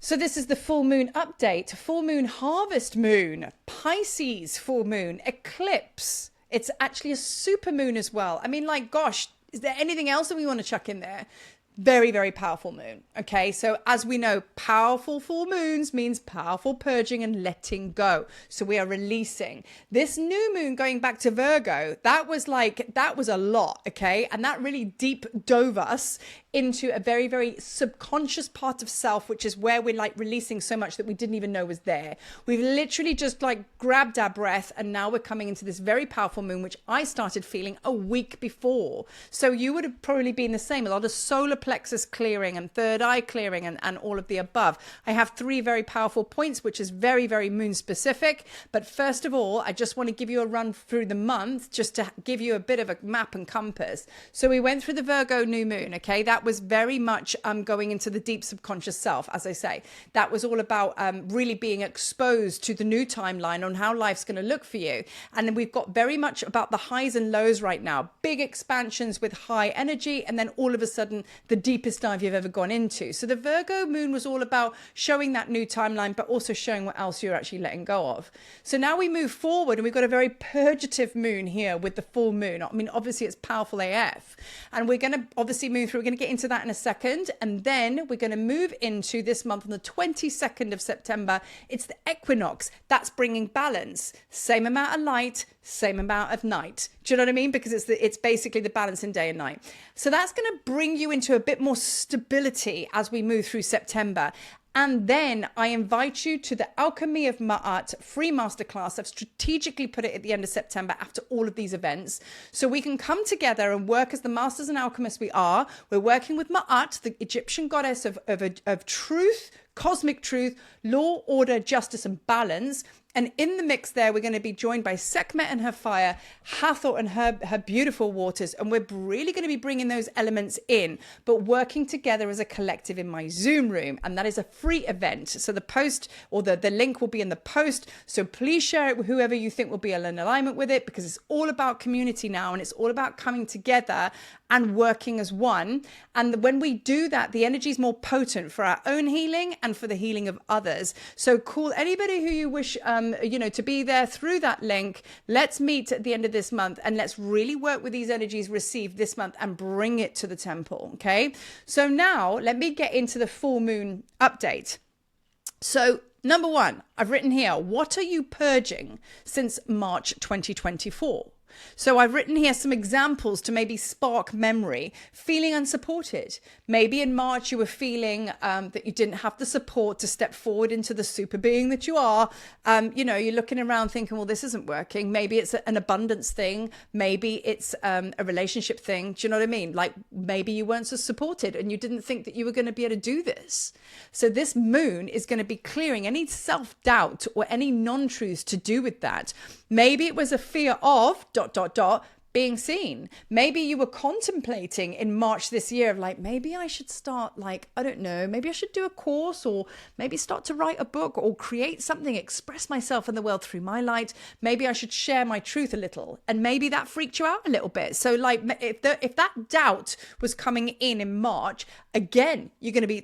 So this is the full moon update, full moon harvest moon, Pisces full moon, eclipse. It's actually a super moon as well. I mean, like, gosh, is there anything else that we want to chuck in there? Very, very powerful moon. Okay, so as we know, powerful full moons means powerful purging and letting go. So we are releasing. This new moon going back to Virgo, that was a lot. Okay, and that really deep dove us into a very, very subconscious part of self, which is where we're like releasing so much that we didn't even know was there. We've literally just like grabbed our breath, and now we're coming into this very powerful moon, which I started feeling a week before. So you would have probably been the same. A lot of solar plexus clearing and third eye clearing and all of the above. I have 3 very powerful points, which is very, very moon specific. But first of all, I just want to give you a run through the month just to give you a bit of a map and compass. So we went through the Virgo new moon. Okay, that was very much going into the deep subconscious self. As I say, that was all about really being exposed to the new timeline on how life's going to look for you. And then we've got very much about the highs and lows right now, big expansions with high energy, and then all of a sudden the deepest dive you've ever gone into. So the Virgo moon was all about showing that new timeline, but also showing what else you're actually letting go of. So now we move forward, and we've got a very purgative moon here with the full moon. I mean, obviously it's powerful AF, and we're going to obviously move through. We're going to get into that in a second, and then we're going to move into this month on the 22nd of September. It's the equinox. That's bringing balance, same amount of light, same amount of night. Do you know what I mean? Because it's basically the balance in day and night. So that's going to bring you into a bit more stability as we move through September. And then I invite you to the Alchemy of Ma'at free masterclass. I've strategically put it at the end of September after all of these events, so we can come together and work as the masters and alchemists we are. We're working with Ma'at, the Egyptian goddess of truth, cosmic truth, law, order, justice, and balance. And in the mix there, we're going to be joined by Sekhmet and her fire, Hathor and her beautiful waters. And we're really going to be bringing those elements in, but working together as a collective in my Zoom room. And that is a free event. So the post or the link will be in the post. So please share it with whoever you think will be in alignment with it, because it's all about community now, and it's all about coming together and working as one. And when we do that, the energy is more potent for our own healing and for the healing of others. So call anybody who you wish, to be there through that link. Let's meet at the end of this month, and let's really work with these energies received this month and bring it to the temple. Okay. So now let me get into the full moon update. So number 1, I've written here, what are you purging since March 2024? So I've written here some examples to maybe spark memory. Feeling unsupported. Maybe in March you were feeling that you didn't have the support to step forward into the super being that you are. You're looking around thinking, well, this isn't working. Maybe it's an abundance thing. Maybe it's a relationship thing. Do you know what I mean? Like maybe you weren't so supported and you didn't think that you were going to be able to do this. So this moon is going to be clearing any self-doubt or any non-truths to do with that. Maybe it was a fear of ... being seen. Maybe you were contemplating in March this year of like, maybe I should start maybe I should do a course, or maybe start to write a book or create something, express myself in the world through my light. Maybe I should share my truth a little, and maybe that freaked you out a little bit. So like if that doubt was coming in March, again,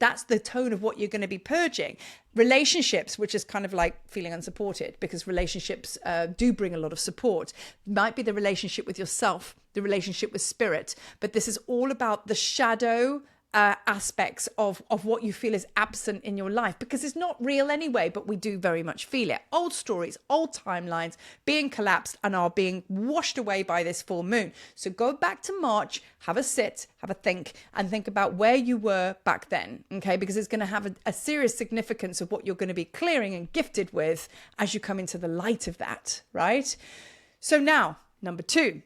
that's the tone of what you're going to be purging. Relationships, which is kind of like feeling unsupported, because relationships do bring a lot of support. Might be the relationship with yourself, the relationship with spirit, but this is all about the shadow aspects of what you feel is absent in your life, because it's not real anyway, but we do very much feel it. Old stories, old timelines being collapsed and are being washed away by this full moon. So go back to March, have a sit, have a think, and think about where you were back then, okay? Because it's going to have a serious significance of what you're going to be clearing and gifted with as you come into the light of that, right? So now, number 2.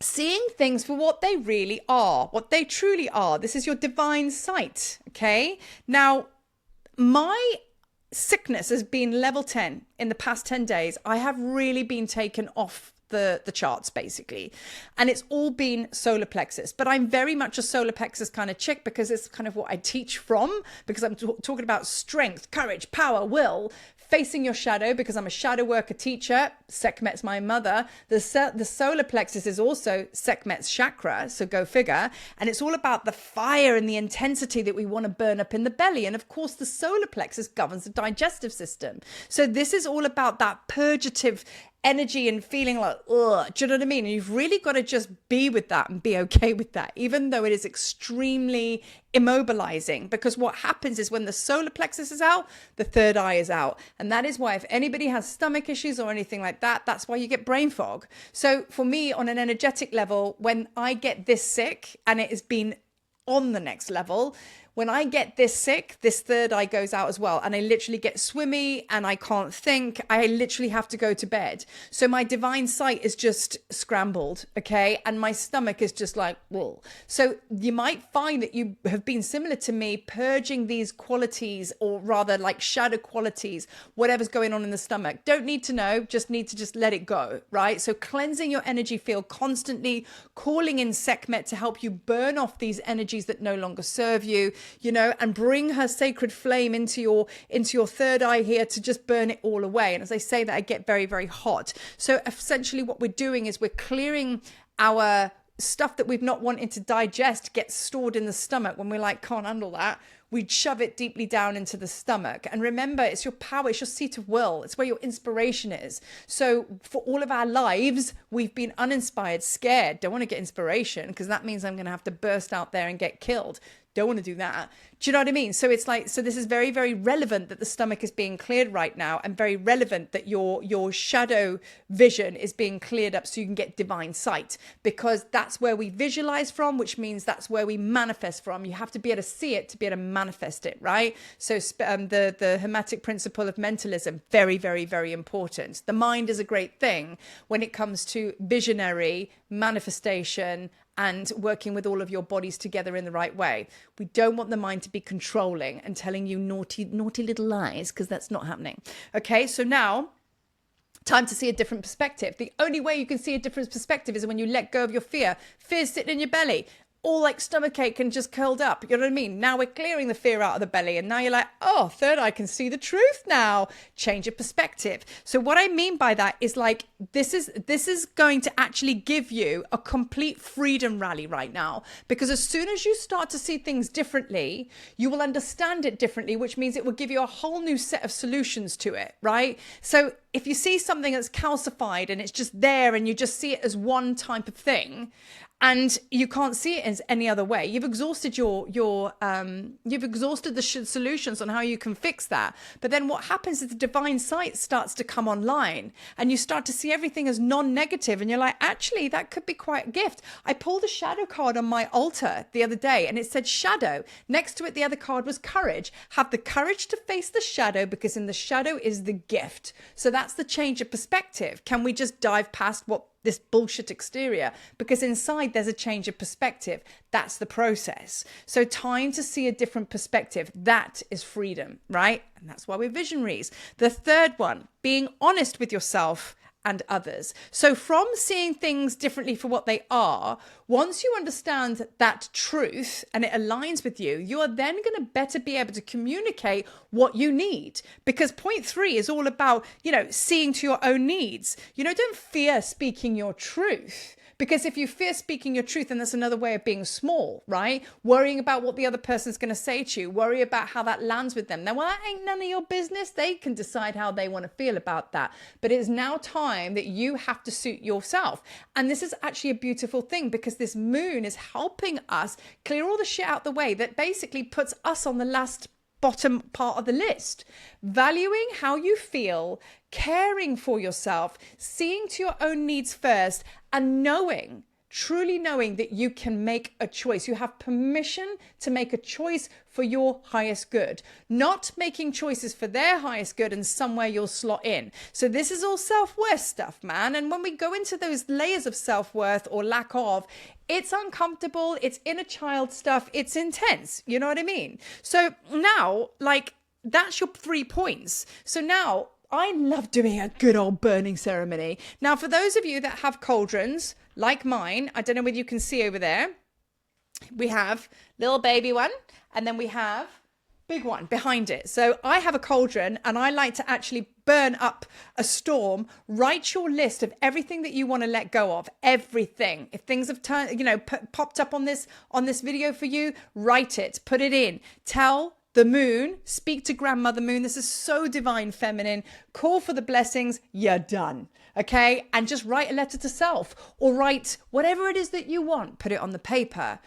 Seeing things for what they really are, what they truly are. This is your divine sight, okay? Now, my sickness has been level 10 in the past 10 days. I have really been taken off the charts basically. And it's all been solar plexus. But I'm very much a solar plexus kind of chick because it's kind of what I teach from, because I'm talking about strength, courage, power, will, facing your shadow, because I'm a shadow worker teacher. Sekhmet's my mother. The solar plexus is also Sekhmet's chakra, so go figure. And it's all about the fire and the intensity that we want to burn up in the belly. And of course, the solar plexus governs the digestive system. So this is all about that purgative energy and feeling like, ugh, do you know what I mean? And you've really got to just be with that and be okay with that, even though it is extremely immobilizing, because what happens is when the solar plexus is out, the third eye is out. And that is why if anybody has stomach issues or anything like that, that's why you get brain fog. So for me, on an energetic level, when I get this sick, and it has been on the next level, when I get this sick, this third eye goes out as well. And I literally get swimmy and I can't think. I literally have to go to bed. So my divine sight is just scrambled, okay? And my stomach is just like, whoa. So you might find that you have been similar to me, purging these qualities, or rather like shadow qualities, whatever's going on in the stomach. Don't need to know, just need to just let it go, right? So cleansing your energy field constantly, calling in Sekhmet to help you burn off these energies that no longer serve you, you know, and bring her sacred flame into your third eye here to just burn it all away. And as I say that, I get very, very hot. So essentially what we're doing is we're clearing our stuff that we've not wanted to digest, gets stored in the stomach. When we're like, can't handle that, we'd shove it deeply down into the stomach. And remember, it's your power, it's your seat of will, it's where your inspiration is. So for all of our lives, we've been uninspired, scared, don't want to get inspiration, because that means I'm going to have to burst out there and get killed. Don't want to do that. Do you know what I mean? So it's like, so this is very, very relevant that the stomach is being cleared right now, and very relevant that your shadow vision is being cleared up so you can get divine sight, because that's where we visualize from, which means that's where we manifest from. You have to be able to see it to be able to manifest it, right? So the Hermetic principle of mentalism, very, very, very important. The mind is a great thing when it comes to visionary manifestation and working with all of your bodies together in the right way. We don't want the mind to be controlling and telling you naughty little lies, because that's not happening. Okay, so now time to see a different perspective. The only way you can see a different perspective is when you let go of your fear. Fear's sitting in your belly, all like stomachache and just curled up. You know what I mean? Now we're clearing the fear out of the belly, and now you're like, oh, third eye can see the truth now. Change of perspective. So what I mean by that is like, this is going to actually give you a complete freedom rally right now, because as soon as you start to see things differently, you will understand it differently, which means it will give you a whole new set of solutions to it, right? So if you see something that's calcified and it's just there and you just see it as one type of thing, and you can't see it as any other way, you've exhausted you've exhausted the solutions on how you can fix that. But then what happens is the divine sight starts to come online, and you start to see everything as non-negative, and you're like, actually, that could be quite a gift. I pulled a shadow card on my altar the other day, and it said shadow. Next to it, the other card was courage. Have the courage to face the shadow, because in the shadow is the gift. So that's the change of perspective. Can we just dive past this bullshit exterior, because inside there's a change of perspective? That's the process. So time to see a different perspective, that is freedom, right? And that's why we're visionaries. The third one, being honest with yourself and others. So from seeing things differently for what they are, once you understand that truth and it aligns with you, you are then going to better be able to communicate what you need. Because point 3 is all about, seeing to your own needs. Don't fear speaking your truth. Because if you fear speaking your truth, then that's another way of being small, right? Worrying about what the other person's going to say to you, worry about how that lands with them. Now, well, that ain't none of your business. They can decide how they want to feel about that. But it is now time that you have to suit yourself. And this is actually a beautiful thing, because this moon is helping us clear all the shit out the way that basically puts us on the bottom part of the list. Valuing how you feel, caring for yourself, seeing to your own needs first, and truly knowing that you can make a choice. You have permission to make a choice for your highest good, not making choices for their highest good and somewhere you'll slot in. So this is all self-worth stuff, man. And when we go into those layers of self-worth or lack of, it's uncomfortable, it's inner child stuff, it's intense. You know what I mean? So now, that's your 3 points. So now I love doing a good old burning ceremony. Now, for those of you that have cauldrons like mine, I don't know whether you can see over there, we have little baby one, and then we have big one behind it. So I have a cauldron, and I like to actually burn up a storm. Write your list of everything that you want to let go of, everything. If things have turned, popped up on this video for you, write it, put it in. Tell the moon, speak to grandmother moon. This is so divine feminine. Call for the blessings. You're done. Okay. And just write a letter to self, or write whatever it is that you want. Put it on the paper.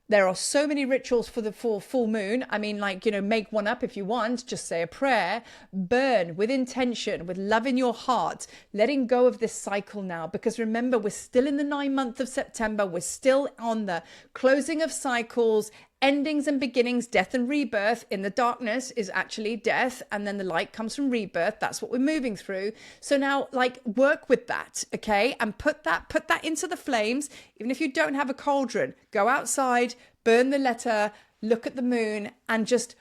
There are so many rituals for the full moon. I mean, make one up if you want. Just say a prayer. Burn with intention, with love in your heart, letting go of this cycle now. Because remember, we're still in the 9th month of September. We're still on the closing of cycles, endings and beginnings, death and rebirth. In the darkness is actually death, and then the light comes from rebirth. That's what we're moving through. So now, work with that, okay? And put that into the flames. Even if you don't have a cauldron, go outside, burn the letter, look at the moon, and just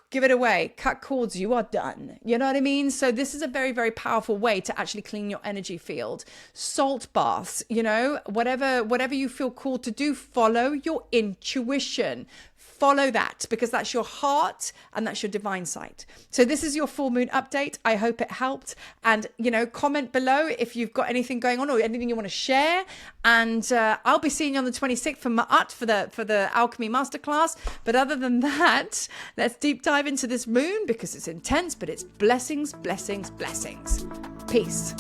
give it away. Cut cords, you are done. You know what I mean? So this is a very, very powerful way to actually clean your energy field. Salt baths, whatever you feel called to do, follow your intuition. Follow that, because that's your heart and that's your divine sight. So this is your full moon update. I hope it helped. And, comment below if you've got anything going on or anything you want to share. And I'll be seeing you on the 26th for Ma'at for the Alchemy Masterclass. But other than that, let's deep dive into this moon, because it's intense, but it's blessings, blessings, blessings. Peace.